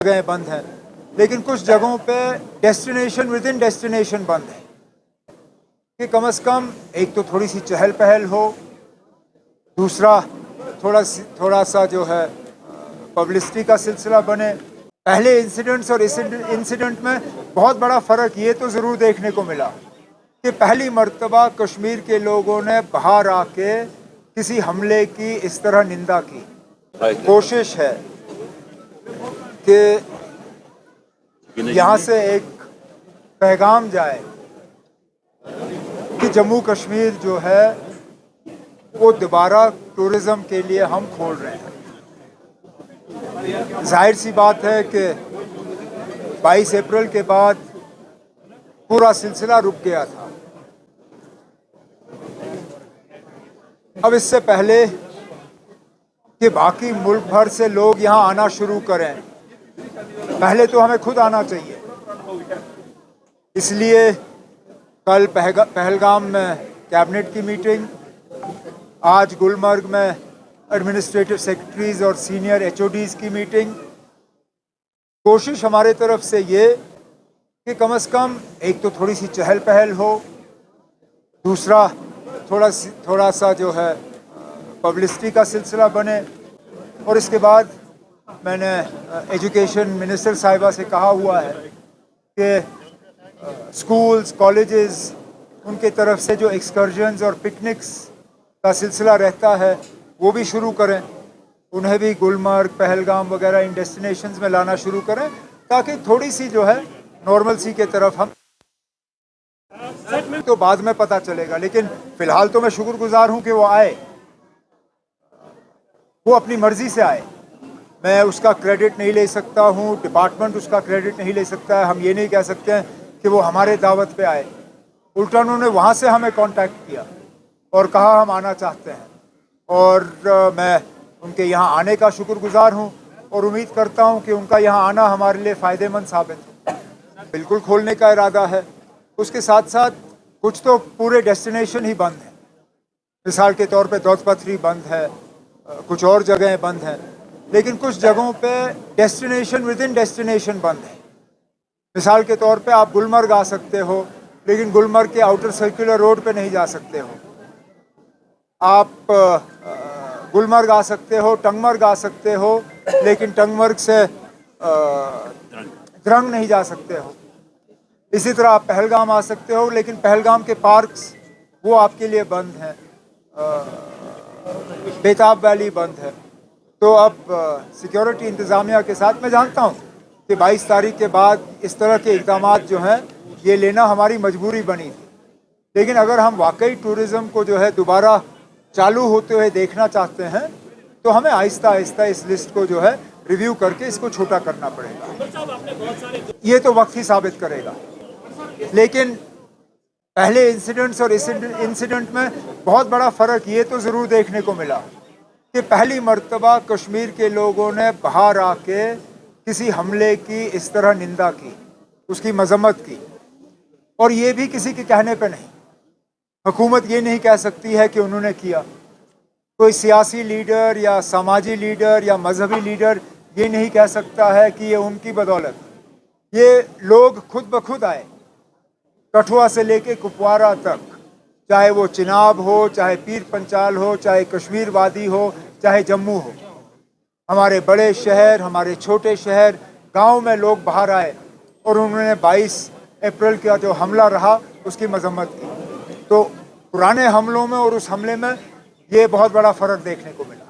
जगहें बंद हैं, लेकिन कुछ जगहों पे डेस्टिनेशन विद इन डेस्टिनेशन बंद है कि कम से कम एक तो थोड़ी सी चहल पहल हो, दूसरा थोड़ा सा जो है पब्लिसिटी का सिलसिला बने। पहले इंसिडेंट्स और इस इंसिडेंट में बहुत बड़ा फ़र्क ये तो ज़रूर देखने को मिला कि पहली मर्तबा कश्मीर के लोगों ने बाहर आके किसी हमले की इस तरह निंदा की। कोशिश है कि यहाँ से एक पैगाम जाए कि जम्मू कश्मीर जो है वो दोबारा टूरिज़्म के लिए हम खोल रहे हैं। जाहिर सी बात है कि 22 अप्रैल के बाद पूरा सिलसिला रुक गया था। अब इससे पहले कि बाकी मुल्क भर से लोग यहाँ आना शुरू करें, पहले तो हमें खुद आना चाहिए। इसलिए कल पहलगाम में कैबिनेट की मीटिंग, आज गुलमर्ग में एडमिनिस्ट्रेटिव सेक्रेटरीज और सीनियर एचओडीज़ की मीटिंग। कोशिश हमारे तरफ से ये कि कम से कम एक तो थोड़ी सी चहल पहल हो, दूसरा थोड़ा सा जो है पब्लिसिटी का सिलसिला बने। और इसके बाद मैंने एजुकेशन मिनिस्टर साहिबा से कहा हुआ है कि स्कूल्स, कॉलेजेस, उनके तरफ से जो एक्सकर्जन्स और पिकनिक्स का सिलसिला रहता है वो भी शुरू करें, उन्हें भी गुलमर्ग, पहलगाम वगैरह इन डेस्टिनेशंस में लाना शुरू करें, ताकि थोड़ी सी जो है नॉर्मलसी के तरफ हम तो बाद में पता चलेगा। लेकिन फ़िलहाल तो मैं शुक्रगुजार हूं कि वो आए, वो अपनी मर्ज़ी से आए। मैं उसका क्रेडिट नहीं ले सकता हूं, डिपार्टमेंट उसका क्रेडिट नहीं ले सकता है। हम ये नहीं कह सकते हैं कि वो हमारे दावत पे आए। उल्टा उन्होंने वहाँ से हमें कांटेक्ट किया और कहा हम आना चाहते हैं, और मैं उनके यहाँ आने का शुक्रगुजार हूँ और उम्मीद करता हूँ कि उनका यहाँ आना हमारे लिए फ़ायदेमंद साबित हो। बिल्कुल खोलने का इरादा है। उसके साथ साथ कुछ तो पूरे डेस्टिनेशन ही बंद हैं। मिसाल के तौर पे दौद पथरी बंद है, कुछ और जगहें बंद हैं, लेकिन कुछ जगहों पे डेस्टिनेशन विद इन डेस्टिनेशन बंद है। मिसाल के तौर पे आप गुलमर्ग आ सकते हो, लेकिन गुलमर्ग के आउटर सर्कुलर रोड पे नहीं जा सकते हो। आप गुलमर्ग आ सकते हो, टंगमर्ग आ सकते हो, लेकिन टंगमर्ग से द्रंग नहीं जा सकते हो। इसी तरह आप पहलगाम आ सकते हो, लेकिन पहलगाम के पार्क्स वो आपके लिए बंद हैं। बेताब वैली बंद है। तो अब सिक्योरिटी इंतज़ामिया के साथ मैं जानता हूँ कि 22 तारीख के बाद इस तरह के इक़दाम जो हैं ये लेना हमारी मजबूरी बनी थी। लेकिन अगर हम वाकई टूरिज़्म को जो है दोबारा चालू होते हुए देखना चाहते हैं तो हमें आहिस्ता आहिस्ता इस लिस्ट को जो है रिव्यू करके इसको छोटा करना पड़ेगा। ये तो वक्त ही साबित करेगा। लेकिन पहले इंसिडेंट्स और इस इंसिडेंट में बहुत बड़ा फ़र्क ये तो ज़रूर देखने को मिला कि पहली मर्तबा कश्मीर के लोगों ने बाहर आके किसी हमले की इस तरह निंदा की, उसकी मजम्मत की, और ये भी किसी के कहने पे नहीं। हुकूमत ये नहीं कह सकती है कि उन्होंने किया। कोई सियासी लीडर या समाजी लीडर या मजहबी लीडर ये नहीं कह सकता है कि ये उनकी बदौलत। ये लोग खुद ब खुद आए, कठुआ से लेके कुपवारा तक, चाहे वो चिनाब हो, चाहे पीर पंचाल हो, चाहे कश्मीर वादी हो, चाहे जम्मू हो। हमारे बड़े शहर, हमारे छोटे शहर, गांव में लोग बाहर आए और उन्होंने 22 अप्रैल का जो हमला रहा उसकी मजम्मत की। तो पुराने हमलों में और उस हमले में ये बहुत बड़ा फ़र्क देखने को मिला।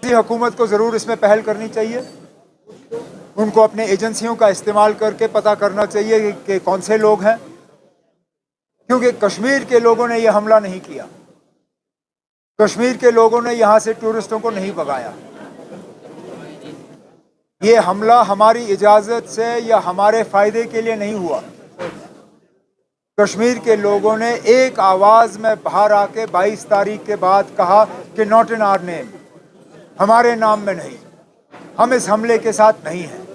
इसी हुकूमत को ज़रूर इसमें पहल करनी चाहिए। उनको अपने एजेंसियों का इस्तेमाल करके पता करना चाहिए कि कौन से लोग हैं, क्योंकि कश्मीर के लोगों ने यह हमला नहीं किया। कश्मीर के लोगों ने यहाँ से टूरिस्टों को नहीं भगाया। ये हमला हमारी इजाज़त से या हमारे फ़ायदे के लिए नहीं हुआ। कश्मीर के लोगों ने एक आवाज़ में बाहर आके 22 तारीख के बाद कहा कि नॉट इन आवर नेम, हमारे नाम में नहीं, हम इस हमले के साथ नहीं हैं।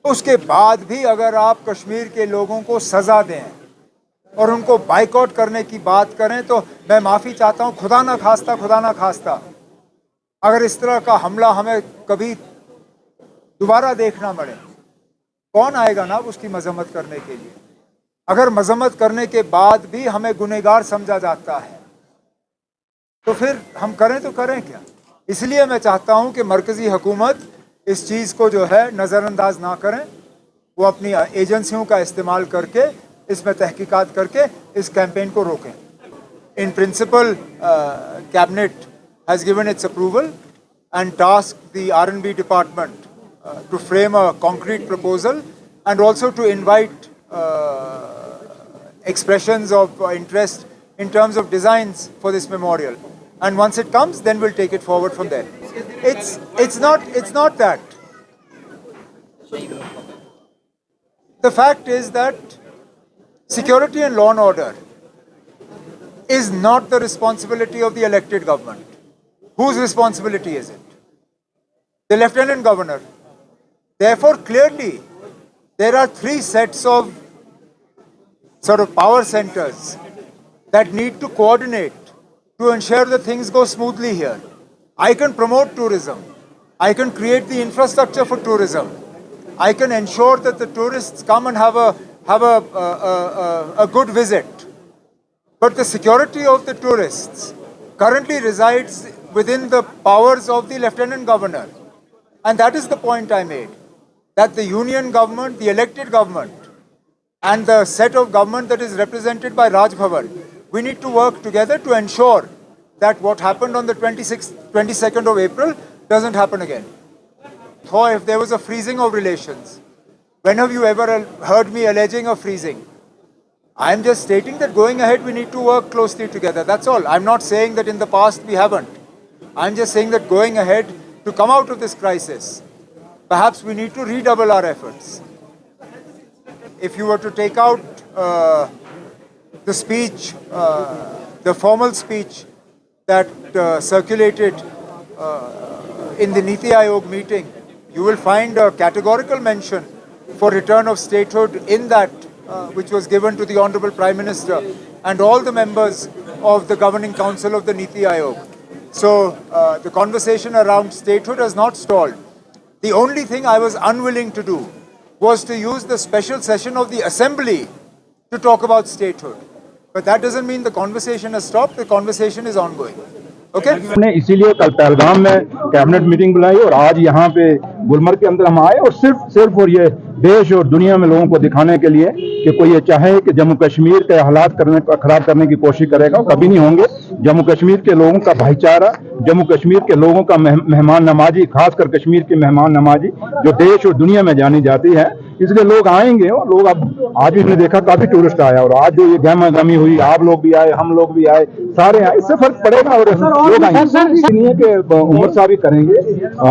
उसके बाद भी अगर आप कश्मीर के लोगों को सज़ा दें और उनको बाइकआउट करने की बात करें तो मैं माफ़ी चाहता हूँ। खुदा ना खास्ता अगर इस तरह का हमला हमें कभी दोबारा देखना पड़े, कौन आएगा ना उसकी मजम्मत करने के लिए? अगर मजम्मत करने के बाद भी हमें गुनहगार समझा जाता है तो फिर हम करें तो करें क्या? इसलिए मैं चाहता हूं कि मरकज़ी हुकूमत इस चीज़ को जो है नज़रअंदाज ना करें, वो अपनी एजेंसियों का इस्तेमाल करके इसमें तहकीकात करके इस कैंपेन को रोकें। In principle cabinet has given it's approval and task the R&B department to frame a concrete proposal and also to invite expressions of interest in terms of designs for this memorial. And once it comes, then we'll take it forward from there. It's not that. The fact is that security and law and order is not the responsibility of the elected government. Whose responsibility is it? The Lieutenant Governor. Therefore, clearly, there are three sets of sort of power centers that need to coordinate to ensure that things go smoothly here. I can promote tourism. I can create the infrastructure for tourism. I can ensure that the tourists come and have a good visit. But the security of the tourists currently resides within the powers of the Lieutenant Governor. And that is the point I made, that the union government, the elected government, and the set of government that is represented by Raj Bhavan, we need to work together to ensure that what happened on the 22nd of April doesn't happen again. Or if there was a freezing of relations, when have you ever heard me alleging a freezing? I'm just stating that going ahead we need to work closely together. That's all. I'm not saying that in the past we haven't. I'm just saying that going ahead to come out of this crisis, perhaps we need to redouble our efforts. If you were to take out the speech, the formal speech that circulated in the Niti Aayog meeting, you will find a categorical mention for return of statehood in that which was given to the Honorable Prime Minister and all the members of the Governing Council of the Niti Aayog. So the conversation around statehood has not stalled. The only thing I was unwilling to do was to use the special session of the Assembly to talk about statehood. But that doesn't mean the conversation has stopped. The conversation is ongoing. Okay? हमने इसीलिए कल पहलगाम में cabinet meeting बुलाई और आज यहाँ पे गुलमर्ग के अंदर हम आए और सिर्फ और ये देश और दुनिया में लोगों को दिखाने के लिए कि कोई ये चाहे कि जम्मू कश्मीर के हालात खराब करने की कोशिश करेगा, कभी नहीं होंगे। जम्मू कश्मीर के लोगों का भाईचारा, जम्मू कश्मीर के लोगों का मेहमान नवाजी, खासकर कश्मीर की मेहमान नवाजी जो देश और दुनिया में जानी जाती है, इसलिए लोग आएंगे। और लोग अब आज भी हमने देखा काफी टूरिस्ट आया और आज जो ये गहमा गहमी हुई, आप लोग भी आए, हम लोग भी आए, सारे आए, इससे फर्क पड़ेगा और लोग आएंगे। नहीं है कि उमर साहब भी करेंगे,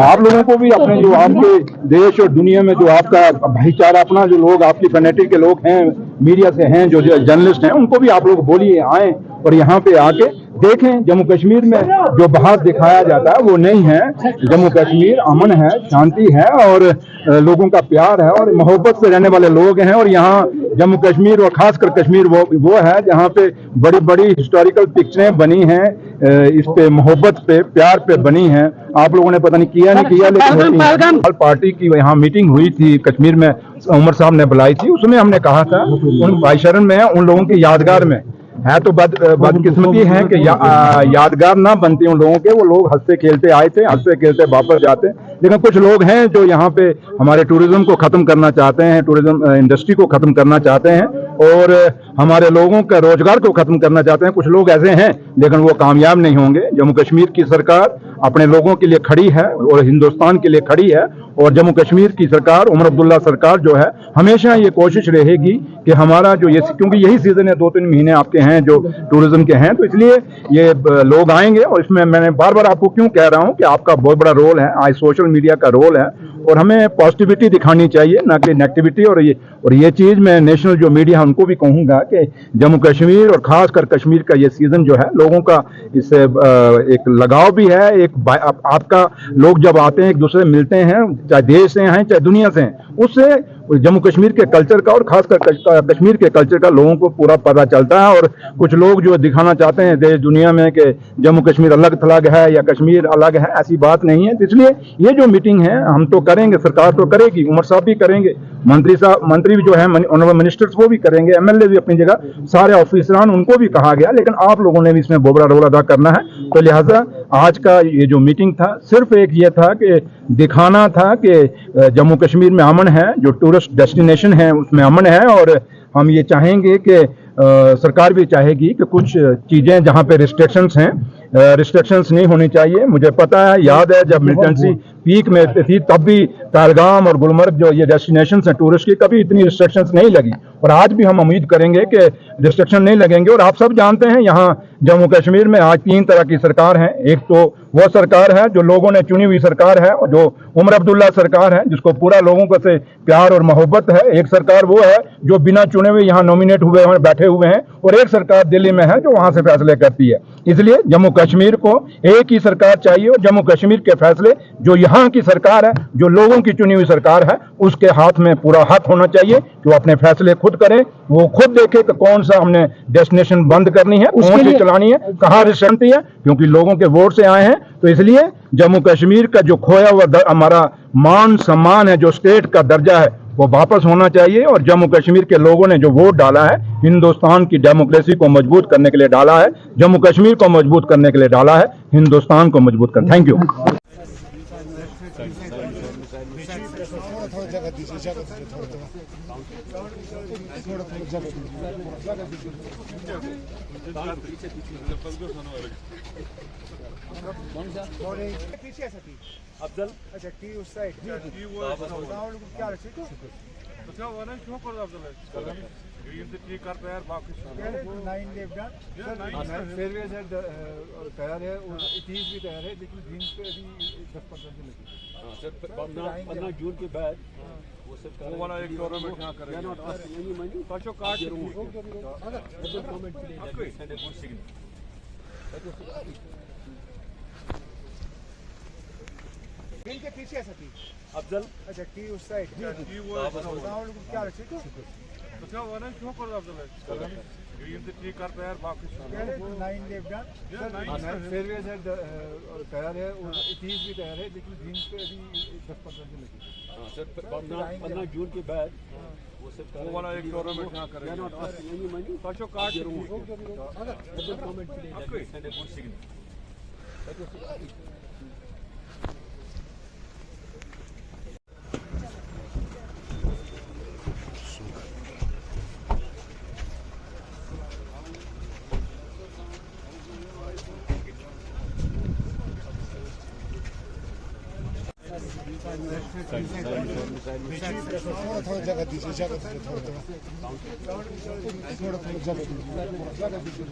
आप लोगों को भी अपने जो आपके देश और दुनिया में जो आपका भाईचारा, अपना जो लोग आपकी कम्युनिटी के लोग हैं, मीडिया से हैं, जो जर्नलिस्ट हैं, उनको भी आप लोग बोलिए आए और यहाँ पे आके देखें। जम्मू कश्मीर में जो बाहर दिखाया जाता है वो नहीं है। जम्मू कश्मीर अमन है, शांति है और लोगों का प्यार है और मोहब्बत से रहने वाले लोग हैं। और यहाँ जम्मू कश्मीर और खासकर कश्मीर वो है जहाँ पे बड़ी बड़ी हिस्टोरिकल पिक्चरें बनी हैं, इस पे मोहब्बत पे, प्यार पे बनी हैं। आप लोगों ने पता नहीं किया नहीं किया, लेकिन पार्टी की यहाँ मीटिंग हुई थी कश्मीर में, उमर साहब ने बुलाई थी, उसमें हमने कहा था उन भाईचारन में, उन लोगों की यादगार में है। तो बदकिस्मती है कि यादगार ना बनती उन लोगों के, वो लोग हंसते खेलते आए थे, हंसते खेलते वापस जाते। लेकिन कुछ लोग हैं जो यहाँ पे हमारे टूरिज्म को खत्म करना चाहते हैं, टूरिज्म इंडस्ट्री को खत्म करना चाहते हैं और हमारे लोगों का रोजगार को खत्म करना चाहते हैं। कुछ लोग ऐसे हैं लेकिन वो कामयाब नहीं होंगे। जम्मू कश्मीर की सरकार अपने लोगों के लिए खड़ी है और हिंदुस्तान के लिए खड़ी है और जम्मू कश्मीर की सरकार, उमर अब्दुल्ला सरकार जो है, हमेशा ये कोशिश रहेगी कि हमारा जो ये, क्योंकि यही सीजन है, 2-3 महीने आपके हैं जो टूरिज्म के हैं, तो इसलिए ये लोग आएंगे। और इसमें मैंने बार बार आपको क्यों कह रहा हूं कि आपका बहुत बड़ा रोल है, आज सोशल मीडिया का रोल है और हमें पॉजिटिविटी दिखानी चाहिए, ना कि नेगेटिविटी। और ये चीज मैं नेशनल जो मीडिया है उनको भी कहूंगा कि जम्मू कश्मीर और खासकर कश्मीर का ये सीजन जो है, लोगों का इससे एक लगाव भी है, एक आपका लोग जब आते हैं एक दूसरे मिलते हैं, चाहे देश से हैं चाहे दुनिया से हैं, उससे जम्मू कश्मीर के कल्चर का और खासकर कश्मीर के कल्चर का लोगों को पूरा पता चलता है। और कुछ लोग जो दिखाना चाहते हैं देश दुनिया में कि जम्मू कश्मीर अलग थलग है या कश्मीर अलग है, ऐसी बात नहीं है। इसलिए ये जो मीटिंग है हम तो करेंगे, सरकार तो करेगी, उमर साहब भी करेंगे, मंत्री भी जो है ऑनरेबल मिनिस्टर्स वो भी करेंगे, एमएलए भी अपनी जगह, सारे ऑफिसरान उनको भी कहा गया, लेकिन आप लोगों ने भी इसमें बोबड़ा रोल अदा करना है। तो लिहाजा आज का ये जो मीटिंग था सिर्फ एक ये था कि दिखाना था कि जम्मू कश्मीर में अमन है, जो टूरिस्ट डेस्टिनेशन है उसमें अमन है। और हम ये चाहेंगे कि सरकार भी चाहेगी कि कुछ चीज़ें जहाँ पे रिस्ट्रिक्शंस हैं, रिस्ट्रिक्शंस नहीं होनी चाहिए। मुझे पता है, याद है जब मिलिटेंसी पीक में थी तब भी पहलगाम और गुलमर्ग जो ये डेस्टिनेशंस हैं टूरिस्ट की, कभी इतनी रिस्ट्रिक्शंस नहीं लगी। और आज भी हम उम्मीद करेंगे कि रिस्ट्रिक्शन नहीं लगेंगे। और आप सब जानते हैं यहाँ जम्मू कश्मीर में आज 3 तरह की सरकार है। एक तो वो सरकार है जो लोगों ने चुनी हुई सरकार है, और जो उमर अब्दुल्ला सरकार है जिसको पूरा लोगों को से प्यार और मोहब्बत है। एक सरकार वो है जो बिना चुने हुए यहाँ नॉमिनेट हुए हैं, बैठे हुए हैं। और एक सरकार दिल्ली में है जो वहां से फैसले करती है। इसलिए जम्मू कश्मीर को एक ही सरकार चाहिए, और जम्मू कश्मीर के फैसले जो यहाँ की सरकार है, जो लोगों की चुनी हुई सरकार है, उसके हाथ में पूरा हक होना चाहिए कि वो अपने फैसले खुद करें, वो खुद देखे कि कौन सा हमने डेस्टिनेशन बंद करनी है, कौन सी चलानी है, कहाँ रिस्ट्रिक्शन है, क्योंकि लोगों के वोट से आए हैं। तो इसलिए जम्मू कश्मीर का जो खोया हुआ हमारा मान सम्मान है, जो स्टेट का दर्जा है, वो वापस होना चाहिए। और जम्मू कश्मीर के लोगों ने जो वोट डाला है, हिंदुस्तान की डेमोक्रेसी को मजबूत करने के लिए डाला है, जम्मू कश्मीर को मजबूत करने के लिए डाला है, हिंदुस्तान को मजबूत कर। Thank you. पीछे अफजल अच्छा टी उस साइड टी वो क्या ठीक है अच्छा वन क्यों कर अफजल ग्रीन से ठीक करता है बाकी 9 लेफ्ट डन फेयरवे से तैयार है और 30 भी तैयार है, लेकिन ग्रीन पे अभी 10-15 दिन लगी। हां सर 15 जून के बाद वो सब वो वाला एक टूर्नामेंट यहां करेंगे। नॉट आस्किंग एनी मनी पांचो कार्ड अगर गवर्नमेंट के लिए सेंड अ गुड सिग्नल। इनके पीछे सती अफजल अच्छा टी उस साइड टी वो क्या ठीक है अच्छा वन क्यों कर अफजल ग्रीन से ठीक करता है बाकी 9 लेफ्ट डन फेयरवे से तैयार है और 30 भी तैयार है, लेकिन ग्रीन पे अभी 10-15 दिन लगी। हां सर 15 जून के बाद वो सब वो वाला एक टूर्नामेंट यहां करेंगे। नॉट आस्किंग एनी मनी पांचो कार्ड अगर गवर्नमेंट के लिए सेंड अ गुड सिग्नल। थोड़ा जगह दीजिए, थोड़ा जगह दीजिए।